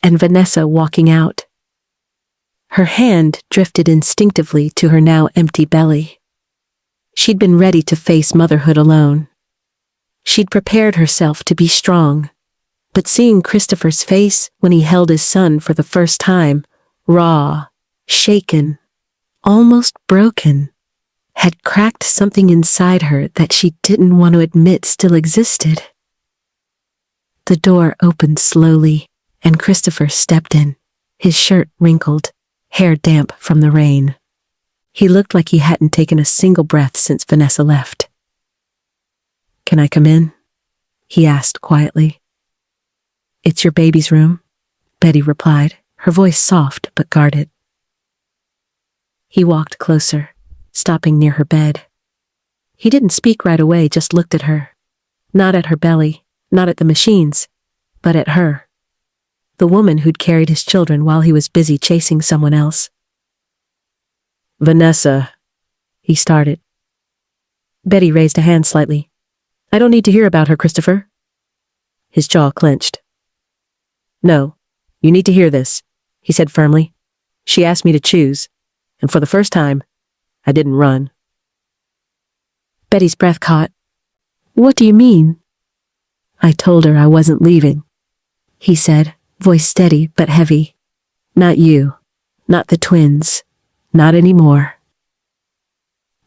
and Vanessa walking out. Her hand drifted instinctively to her now empty belly. She'd been ready to face motherhood alone. She'd prepared herself to be strong, but seeing Christopher's face when he held his son for the first time, raw, shaken, almost broken, had cracked something inside her that she didn't want to admit still existed. The door opened slowly, and Christopher stepped in, his shirt wrinkled, hair damp from the rain. He looked like he hadn't taken a single breath since Vanessa left. "Can I come in?" he asked quietly. "It's your baby's room," Betty replied, her voice soft but guarded. He walked closer, stopping near her bed. He didn't speak right away, just looked at her. Not at her belly, not at the machines, but at her. The woman who'd carried his children while he was busy chasing someone else. "Vanessa," he started. Betty raised a hand slightly. "I don't need to hear about her, Christopher." His jaw clenched. "No, you need to hear this," he said firmly. "She asked me to choose, and for the first time, I didn't run." Betty's breath caught. "What do you mean?" "I told her I wasn't leaving," he said, voice steady but heavy. "Not you, not the twins, not anymore."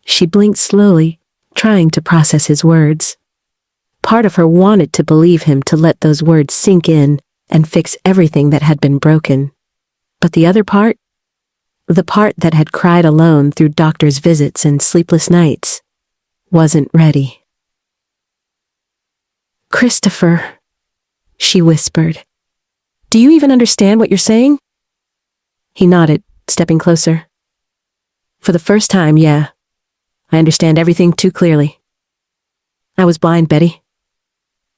She blinked slowly, trying to process his words. Part of her wanted to believe him, to let those words sink in and fix everything that had been broken. But the other part? The part that had cried alone through doctor's visits and sleepless nights, wasn't ready. "Christopher," she whispered. "Do you even understand what you're saying?" He nodded, stepping closer. "For the first time, yeah. I understand everything too clearly. I was blind, Betty.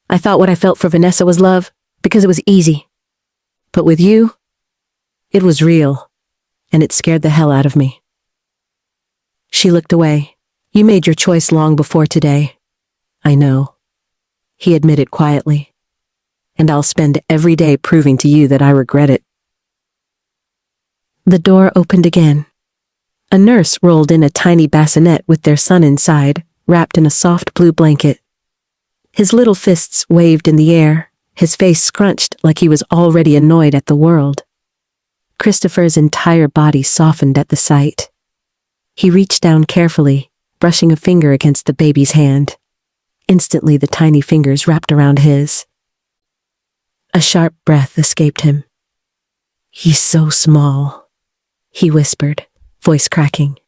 I thought what I felt for Vanessa was love, because it was easy. But with you, it was real, and it scared the hell out of me." She looked away. "You made your choice long before today. I know," he admitted quietly. "And I'll spend every day proving to you that I regret it." The door opened again. A nurse rolled in a tiny bassinet with their son inside, wrapped in a soft blue blanket. His little fists waved in the air, his face scrunched like he was already annoyed at the world. Christopher's entire body softened at the sight. He reached down carefully, brushing a finger against the baby's hand. Instantly, the tiny fingers wrapped around his. A sharp breath escaped him. "He's so small," he whispered, voice cracking.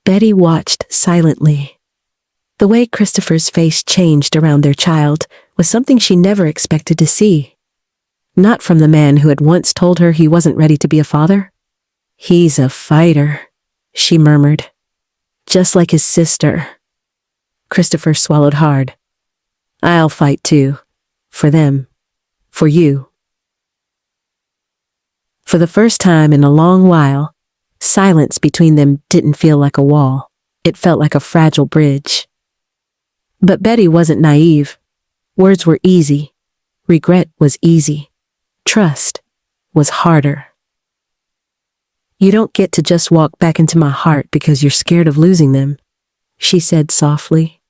Betty watched silently. The way Christopher's face changed around their child was something she never expected to see. Not from the man who had once told her he wasn't ready to be a father. "He's a fighter," she murmured. "Just like his sister." Christopher swallowed hard. "I'll fight too. For them. For you." For the first time in a long while, silence between them didn't feel like a wall. It felt like a fragile bridge. But Betty wasn't naive. Words were easy. Regret was easy. Trust was harder. "You don't get to just walk back into my heart because you're scared of losing them," she said softly.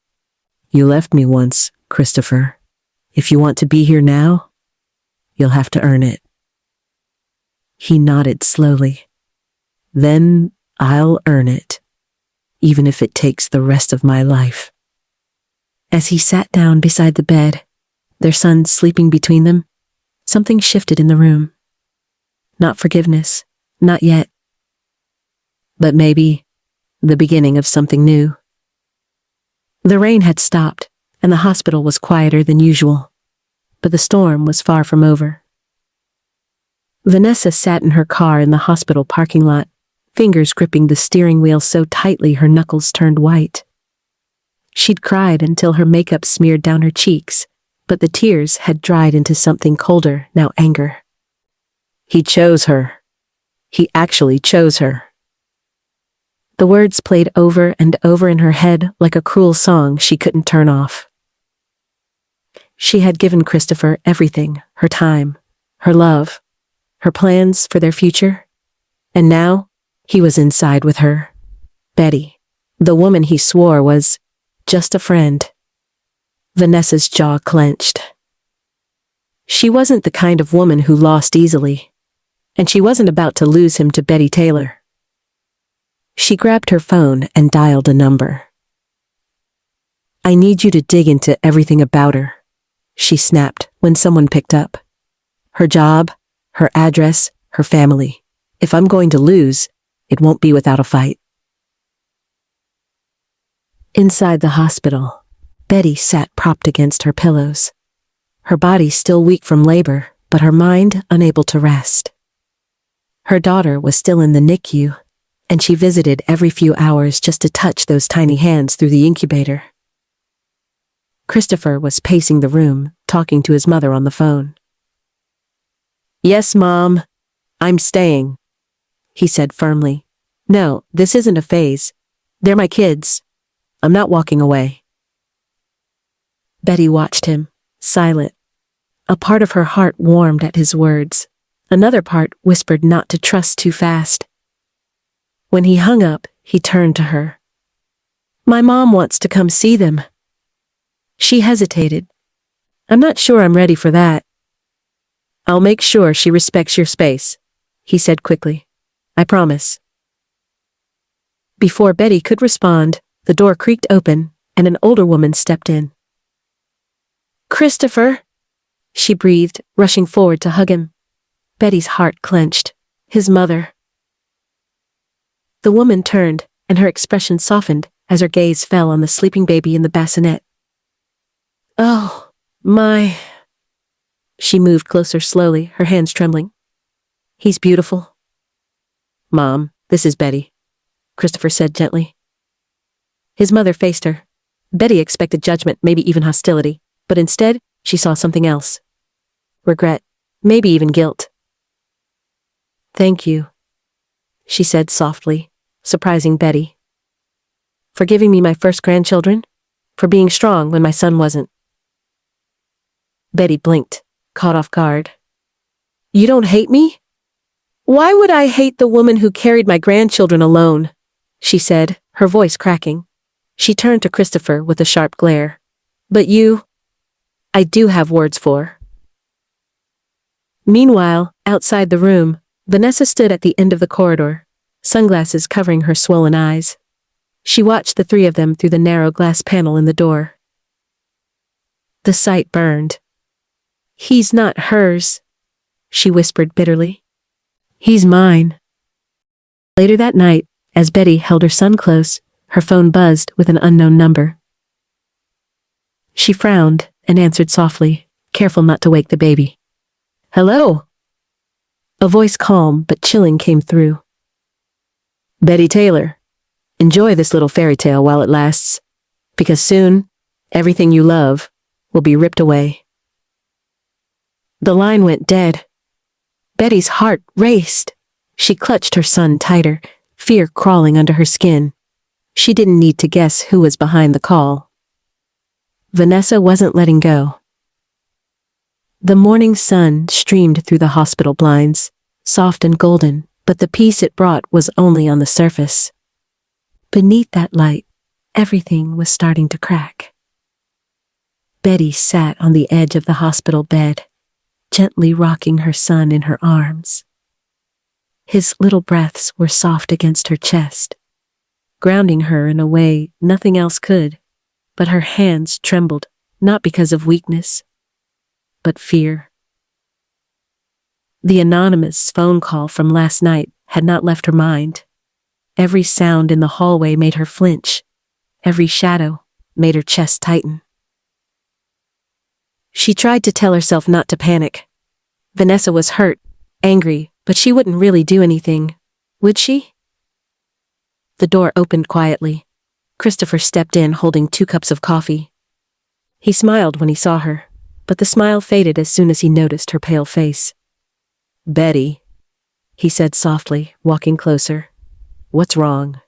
"You left me once, Christopher. If you want to be here now, you'll have to earn it." He nodded slowly. "Then I'll earn it, even if it takes the rest of my life." As he sat down beside the bed, their son sleeping between them, something shifted in the room. Not forgiveness, not yet. But maybe the beginning of something new. The rain had stopped, and the hospital was quieter than usual. But the storm was far from over. Vanessa sat in her car in the hospital parking lot, fingers gripping the steering wheel so tightly her knuckles turned white. She'd cried until her makeup smeared down her cheeks, but the tears had dried into something colder, now anger. He chose her. He actually chose her. The words played over and over in her head like a cruel song she couldn't turn off. She had given Christopher everything, her time, her love, her plans for their future. And now, he was inside with her. Betty, the woman he swore was just a friend. Vanessa's jaw clenched. She wasn't the kind of woman who lost easily, and she wasn't about to lose him to Betty Taylor. She grabbed her phone and dialed a number. "I need you to dig into everything about her," she snapped when someone picked up. "Her job, her address, her family. If I'm going to lose, it won't be without a fight." Inside the hospital, Betty sat propped against her pillows. Her body still weak from labor, but her mind unable to rest. Her daughter was still in the NICU, and she visited every few hours just to touch those tiny hands through the incubator. Christopher was pacing the room, talking to his mother on the phone. "Yes, Mom, I'm staying," he said firmly. "No, this isn't a phase. They're my kids. I'm not walking away." Betty watched him, silent. A part of her heart warmed at his words. Another part whispered not to trust too fast. When he hung up, he turned to her. "My mom wants to come see them." She hesitated. "I'm not sure I'm ready for that." "I'll make sure she respects your space," he said quickly. "I promise." Before Betty could respond, the door creaked open, and an older woman stepped in. "Christopher," she breathed, rushing forward to hug him. Betty's heart clenched. His mother. The woman turned, and her expression softened as her gaze fell on the sleeping baby in the bassinet. "Oh, my..." She moved closer slowly, her hands trembling. "He's beautiful." "Mom, this is Betty," Christopher said gently. His mother faced her. Betty expected judgment, maybe even hostility, but instead, she saw something else. Regret, maybe even guilt. "Thank you," she said softly, surprising Betty. "For giving me my first grandchildren? For being strong when my son wasn't?" Betty blinked, caught off guard. "You don't hate me?" "Why would I hate the woman who carried my grandchildren alone?" she said, her voice cracking. She turned to Christopher with a sharp glare. "But you, I do have words for." Meanwhile, outside the room, Vanessa stood at the end of the corridor, sunglasses covering her swollen eyes. She watched the three of them through the narrow glass panel in the door. The sight burned. "He's not hers," she whispered bitterly. "He's mine." Later that night, as Betty held her son close, her phone buzzed with an unknown number. She frowned and answered softly, careful not to wake the baby. "Hello?" A voice calm but chilling came through. "Betty Taylor, enjoy this little fairy tale while it lasts, because soon, everything you love will be ripped away." The line went dead. Betty's heart raced. She clutched her son tighter, fear crawling under her skin. She didn't need to guess who was behind the call. Vanessa wasn't letting go. The morning sun streamed through the hospital blinds, soft and golden, but the peace it brought was only on the surface. Beneath that light, everything was starting to crack. Betty sat on the edge of the hospital bed, gently rocking her son in her arms. His little breaths were soft against her chest, grounding her in a way nothing else could, but her hands trembled, not because of weakness, but fear. The anonymous phone call from last night had not left her mind. Every sound in the hallway made her flinch. Every shadow made her chest tighten. She tried to tell herself not to panic. Vanessa was hurt, angry, but she wouldn't really do anything, would she? The door opened quietly. Christopher stepped in holding 2 cups of coffee. He smiled when he saw her, but the smile faded as soon as he noticed her pale face. "Betty," he said softly, walking closer. "What's wrong?"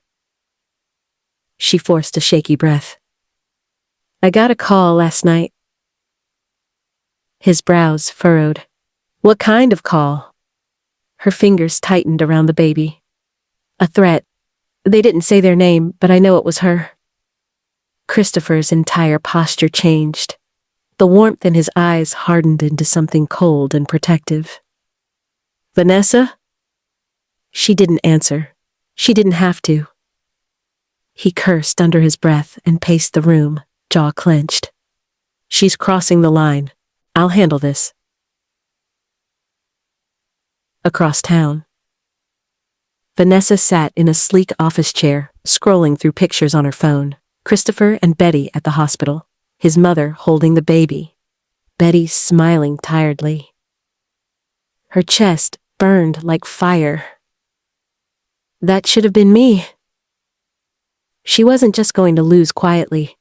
She forced a shaky breath. "I got a call last night." His brows furrowed. "What kind of call?" Her fingers tightened around the baby. "A threat. They didn't say their name, but I know it was her." Christopher's entire posture changed. The warmth in his eyes hardened into something cold and protective. "Vanessa?" She didn't answer. She didn't have to. He cursed under his breath and paced the room, jaw clenched. "She's crossing the line. I'll handle this." Across town, Vanessa sat in a sleek office chair, scrolling through pictures on her phone. Christopher and Betty at the hospital, his mother holding the baby. Betty smiling tiredly. Her chest burned like fire. That should have been me. She wasn't just going to lose quietly.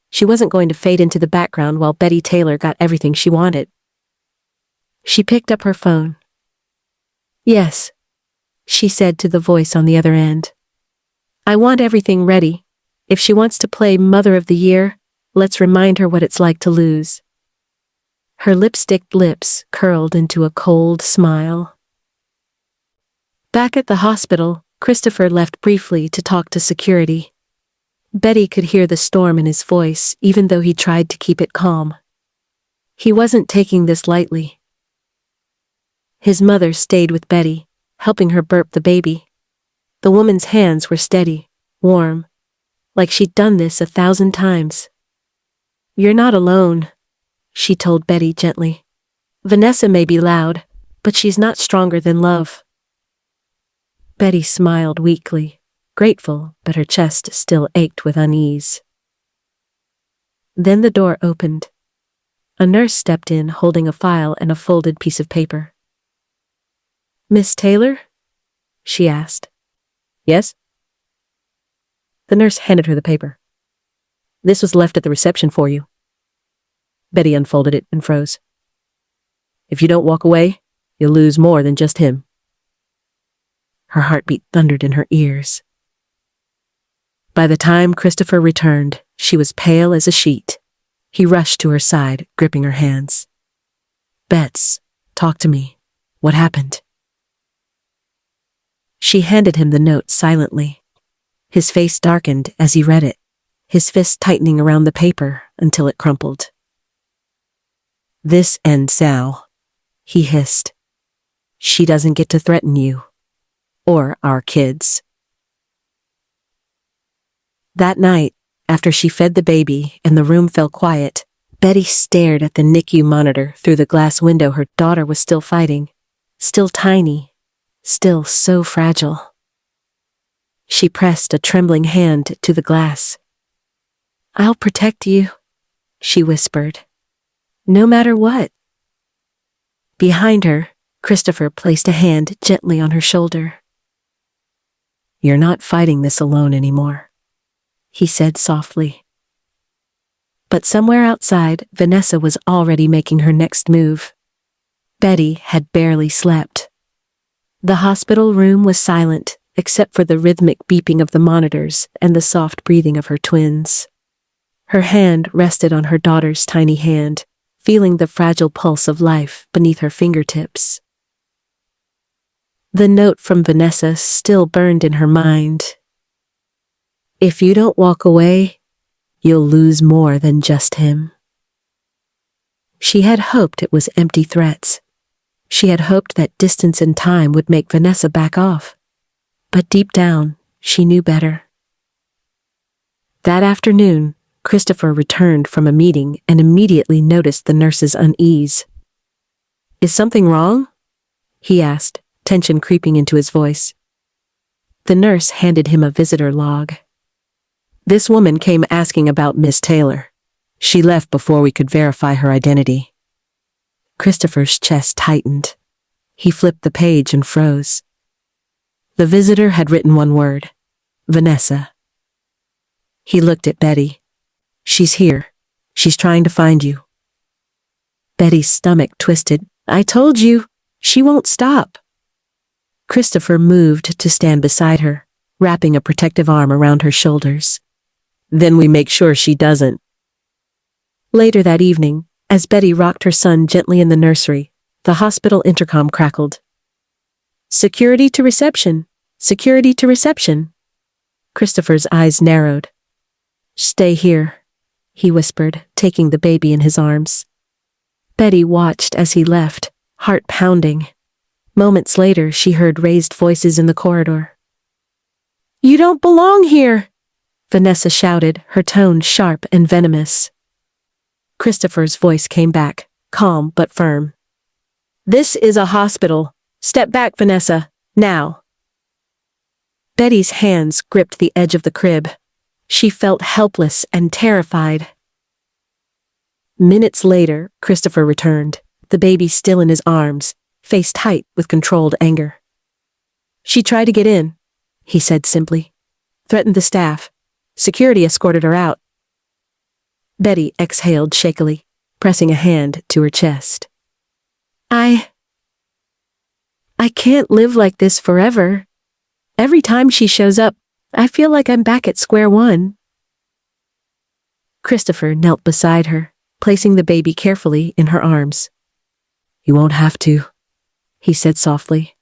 She wasn't going to fade into the background while Betty Taylor got everything she wanted. She picked up her phone. "Yes," she said to the voice on the other end. "I want everything ready. If she wants to play Mother of the Year, let's remind her what it's like to lose." Her lipsticked lips curled into a cold smile. Back at the hospital, Christopher left briefly to talk to security. Betty could hear the storm in his voice, even though he tried to keep it calm. He wasn't taking this lightly. His mother stayed with Betty, helping her burp the baby. The woman's hands were steady, warm, like she'd done this 1,000 times. "You're not alone," she told Betty gently. "Vanessa may be loud, but she's not stronger than love." Betty smiled weakly, grateful, but her chest still ached with unease. Then the door opened. A nurse stepped in holding a file and a folded piece of paper. "Miss Taylor?" she asked. "Yes?" The nurse handed her the paper. "This was left at the reception for you." Betty unfolded it and froze. "If you don't walk away, you'll lose more than just him." Her heartbeat thundered in her ears. By the time Christopher returned, she was pale as a sheet. He rushed to her side, gripping her hands. "Bets, talk to me. What happened?" She handed him the note silently. His face darkened as he read it, his fist tightening around the paper until it crumpled. "This ends Sal," he hissed. "She doesn't get to threaten you. Or our kids." That night, after she fed the baby and the room fell quiet, Betty stared at the NICU monitor through the glass window. Her daughter was still fighting, still tiny, still so fragile. She pressed a trembling hand to the glass. "I'll protect you," she whispered. "No matter what." Behind her, Christopher placed a hand gently on her shoulder. "You're not fighting this alone anymore," he said softly. But somewhere outside, Vanessa was already making her next move. Betty had barely slept. The hospital room was silent, except for the rhythmic beeping of the monitors and the soft breathing of her twins. Her hand rested on her daughter's tiny hand, feeling the fragile pulse of life beneath her fingertips. The note from Vanessa still burned in her mind. "If you don't walk away, you'll lose more than just him." She had hoped it was empty threats. She had hoped that distance and time would make Vanessa back off. But deep down, she knew better. That afternoon, Christopher returned from a meeting and immediately noticed the nurse's unease. "Is something wrong?" he asked, tension creeping into his voice. The nurse handed him a visitor log. "This woman came asking about Miss Taylor. She left before we could verify her identity." Christopher's chest tightened. He flipped the page and froze. The visitor had written one word: Vanessa. He looked at Betty. "She's here. She's trying to find you." Betty's stomach twisted. "I told you, she won't stop." Christopher moved to stand beside her, wrapping a protective arm around her shoulders. "Then we make sure she doesn't." Later that evening, as Betty rocked her son gently in the nursery, the hospital intercom crackled. "Security to reception! Security to reception!" Christopher's eyes narrowed. "Stay here," he whispered, taking the baby in his arms. Betty watched as he left, heart pounding. Moments later, she heard raised voices in the corridor. "You don't belong here!" Vanessa shouted, her tone sharp and venomous. Christopher's voice came back, calm but firm. "This is a hospital. Step back, Vanessa, now." Betty's hands gripped the edge of the crib. She felt helpless and terrified. Minutes later, Christopher returned, the baby still in his arms, face tight with controlled anger. "She tried to get in," he said simply. "Threatened the staff. Security escorted her out." Betty exhaled shakily, pressing a hand to her chest. I can't live like this forever. Every time she shows up, I feel like I'm back at square one." Christopher knelt beside her, placing the baby carefully in her arms. "You won't have to," he said softly.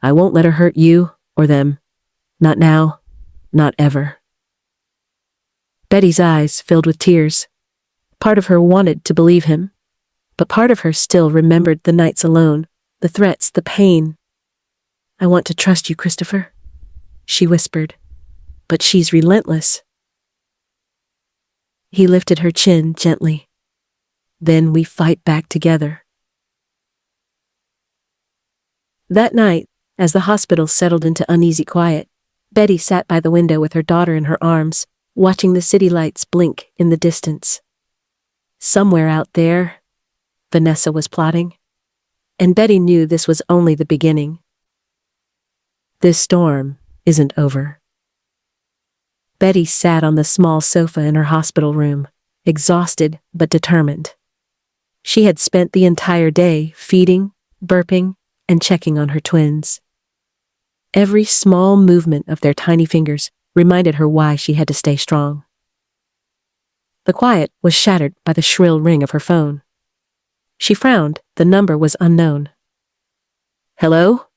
"I won't let her hurt you or them. Not now, not ever." Betty's eyes filled with tears. Part of her wanted to believe him, but part of her still remembered the nights alone, the threats, the pain. "I want to trust you, Christopher," she whispered, "but she's relentless." He lifted her chin gently. "Then we fight back together." That night, as the hospital settled into uneasy quiet, Betty sat by the window with her daughter in her arms, watching the city lights blink in the distance. Somewhere out there, Vanessa was plotting, and Betty knew this was only the beginning. This storm isn't over. Betty sat on the small sofa in her hospital room, exhausted but determined. She had spent the entire day feeding, burping, and checking on her twins. Every small movement of their tiny fingers reminded her why she had to stay strong. The quiet was shattered by the shrill ring of her phone. She frowned. The number was unknown. "Hello?"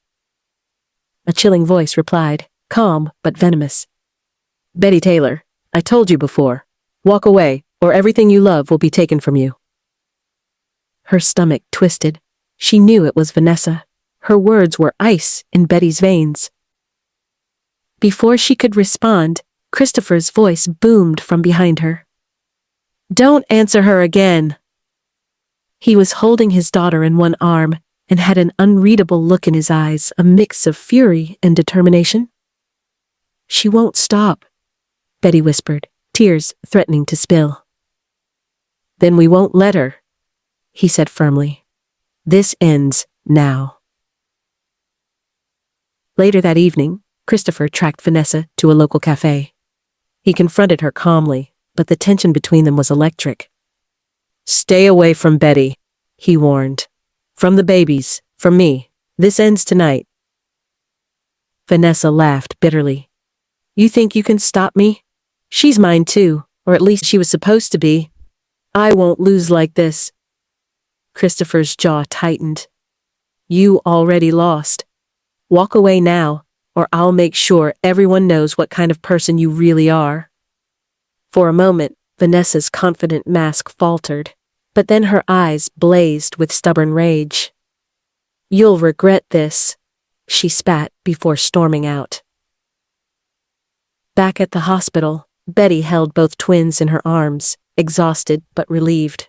A chilling voice replied, calm but venomous. "Betty Taylor, I told you before. Walk away, or everything you love will be taken from you." Her stomach twisted. She knew it was Vanessa. Her words were ice in Betty's veins. Before she could respond, Christopher's voice boomed from behind her. "Don't answer her again." He was holding his daughter in one arm and had an unreadable look in his eyes, a mix of fury and determination. "She won't stop," Betty whispered, tears threatening to spill. "Then we won't let her," he said firmly. "This ends now." Later that evening, Christopher tracked Vanessa to a local cafe. He confronted her calmly, but the tension between them was electric. "Stay away from Betty," he warned. "From the babies, from me. This ends tonight." Vanessa laughed bitterly. "You think you can stop me? She's mine too, or at least she was supposed to be. I won't lose like this." Christopher's jaw tightened. "You already lost. Walk away now, or I'll make sure everyone knows what kind of person you really are." For a moment, Vanessa's confident mask faltered, but then her eyes blazed with stubborn rage. "You'll regret this," she spat before storming out. Back at the hospital, Betty held both twins in her arms, exhausted but relieved.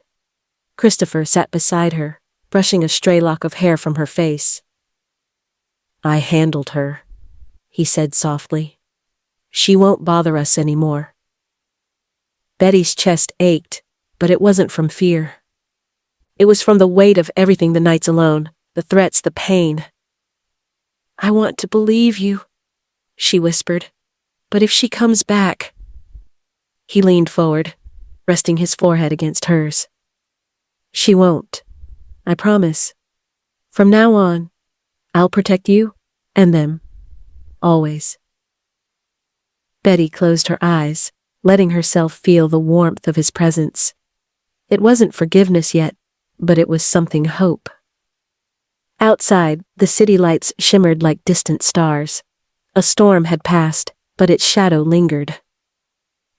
Christopher sat beside her, brushing a stray lock of hair from her face. "I handled her," he said softly. "She won't bother us anymore." Betty's chest ached, but it wasn't from fear. It was from the weight of everything the nights alone, the threats, the pain. "I want to believe you," she whispered. "But if she comes back—" He leaned forward, resting his forehead against hers. "She won't. I promise. From now on, I'll protect you and them. Always." Betty closed her eyes, letting herself feel the warmth of his presence. It wasn't forgiveness yet, but it was something hope. Outside, the city lights shimmered like distant stars. A storm had passed, but its shadow lingered.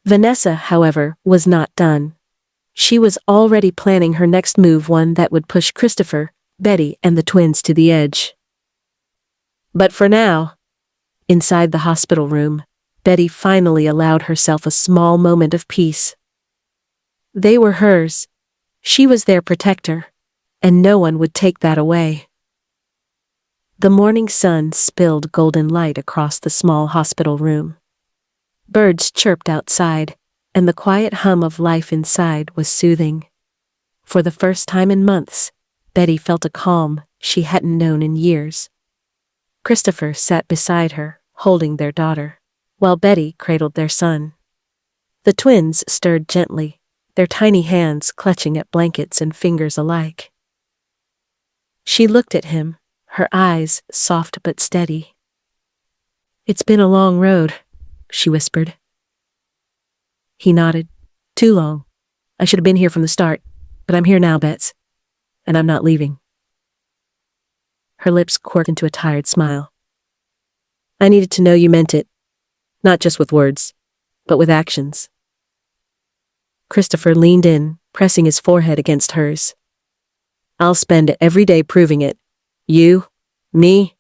Vanessa, however, was not done. She was already planning her next move, one that would push Christopher, Betty, and the twins to the edge. But for now, inside the hospital room, Betty finally allowed herself a small moment of peace. They were hers. She was their protector, and no one would take that away. The morning sun spilled golden light across the small hospital room. Birds chirped outside, and the quiet hum of life inside was soothing. For the first time in months, Betty felt a calm she hadn't known in years. Christopher sat beside her, holding their daughter, while Betty cradled their son. The twins stirred gently, their tiny hands clutching at blankets and fingers alike. She looked at him, her eyes soft but steady. "It's been a long road," she whispered. He nodded. "Too long. I should have been here from the start, but I'm here now, Bets, and I'm not leaving." Her lips quirked into a tired smile. "I needed to know you meant it, not just with words, but with actions." Christopher leaned in, pressing his forehead against hers. "I'll spend every day proving it. You, me,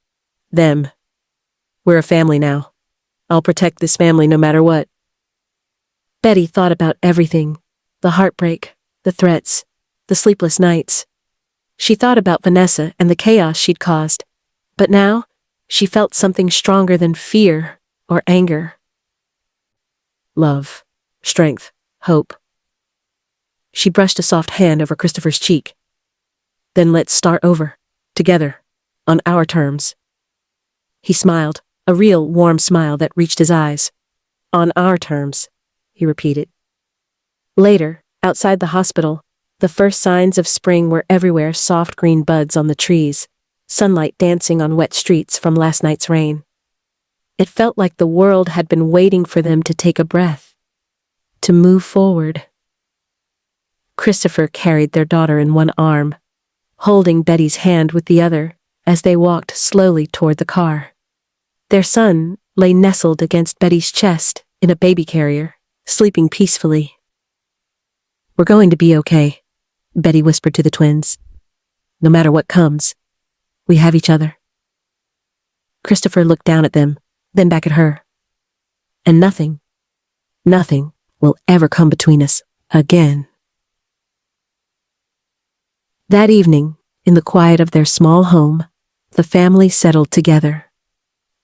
them. We're a family now. I'll protect this family no matter what." Betty thought about everything, the heartbreak, the threats, the sleepless nights. She thought about Vanessa and the chaos she'd caused, but now she felt something stronger than fear or anger. Love, strength, hope. She brushed a soft hand over Christopher's cheek. "Then let's start over, together, on our terms." He smiled, a real warm smile that reached his eyes. "On our terms," he repeated. Later, outside the hospital, the first signs of spring were everywhere, soft green buds on the trees, sunlight dancing on wet streets from last night's rain. It felt like the world had been waiting for them to take a breath, to move forward. Christopher carried their daughter in one arm, holding Betty's hand with the other as they walked slowly toward the car. Their son lay nestled against Betty's chest in a baby carrier, sleeping peacefully. "We're going to be okay," Betty whispered to the twins. "No matter what comes, we have each other." Christopher looked down at them, then back at her. "And nothing will ever come between us again." That evening, in the quiet of their small home, the family settled together.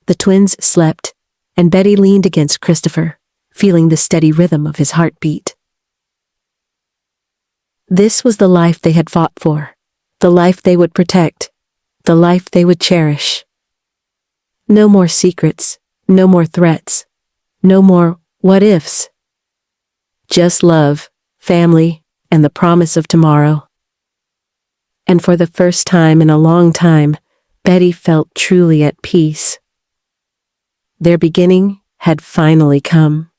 The twins slept, and Betty leaned against Christopher, feeling the steady rhythm of his heartbeat. This was the life they had fought for, the life they would protect, the life they would cherish. No more secrets, no more threats, no more what-ifs. Just love, family, and the promise of tomorrow. And for the first time in a long time, Betty felt truly at peace. Their beginning had finally come.